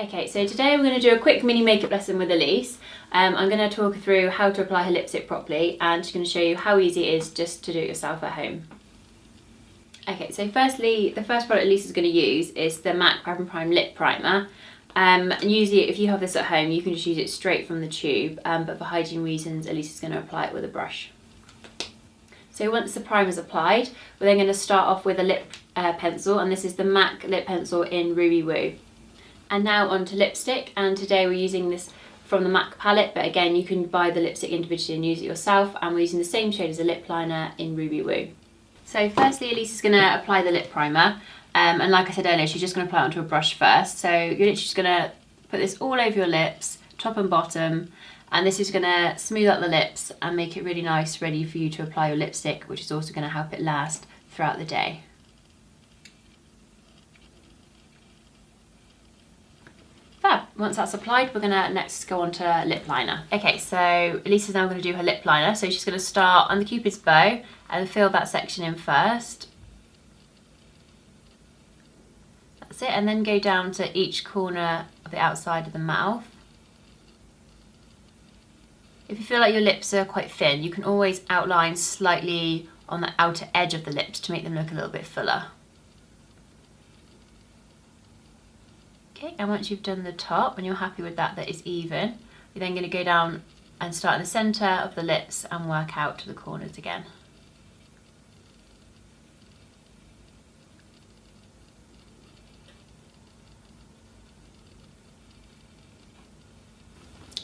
Okay, so today I'm going to do a quick mini makeup lesson with Elise. I'm going to talk her through how to apply her lipstick properly, and she's going to show you how easy it is just to do it yourself at home. Okay, so firstly, the first product Elise is going to use is the MAC Prep and Prime Lip Primer. And usually if you have this at home, you can just use it straight from the tube, but for hygiene reasons, Elise is going to apply it with a brush. So once the primer is applied, we're then going to start off with a lip pencil, and this is the MAC lip pencil in Ruby Woo. And now onto lipstick, and today we're using this from the MAC palette, but again you can buy the lipstick individually and use it yourself, and we're using the same shade as a lip liner in Ruby Woo. So firstly, Elise is going to apply the lip primer, and like I said earlier, she's just going to apply it onto a brush first. So you're literally just going to put this all over your lips, top and bottom, and this is going to smooth out the lips and make it really nice, ready for you to apply your lipstick, which is also going to help it last throughout the day. Fab. Once that's applied, we're going to next go on to lip liner. Okay, so Elise is now going to do her lip liner. So she's going to start on the Cupid's bow and fill that section in first. That's it, and then go down to each corner of the outside of the mouth. If you feel like your lips are quite thin, you can always outline slightly on the outer edge of the lips to make them look a little bit fuller. Okay, and once you've done the top and you're happy with that is even, you're then going to go down and start in the centre of the lips and work out to the corners again.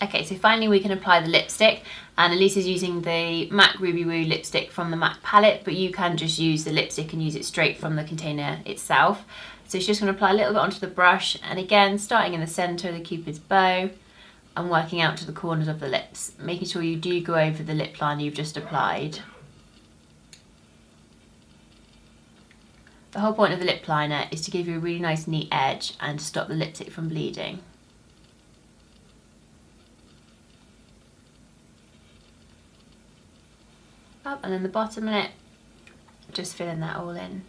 Okay, so finally we can apply the lipstick, and Elise is using the MAC Ruby Woo lipstick from the MAC palette, but you can just use the lipstick and use it straight from the container itself. So she's just going to apply a little bit onto the brush, and again starting in the centre of the Cupid's bow and working out to the corners of the lips, making sure you do go over the lip liner you've just applied. The whole point of the lip liner is to give you a really nice neat edge and to stop the lipstick from bleeding. Up, and then the bottom lip, just filling that all in.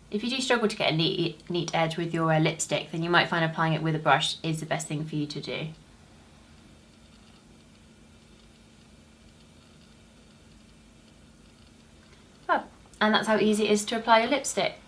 If you do struggle to get a neat edge with your lipstick, then you might find applying it with a brush is the best thing for you to do. Oh, and that's how easy it is to apply your lipstick.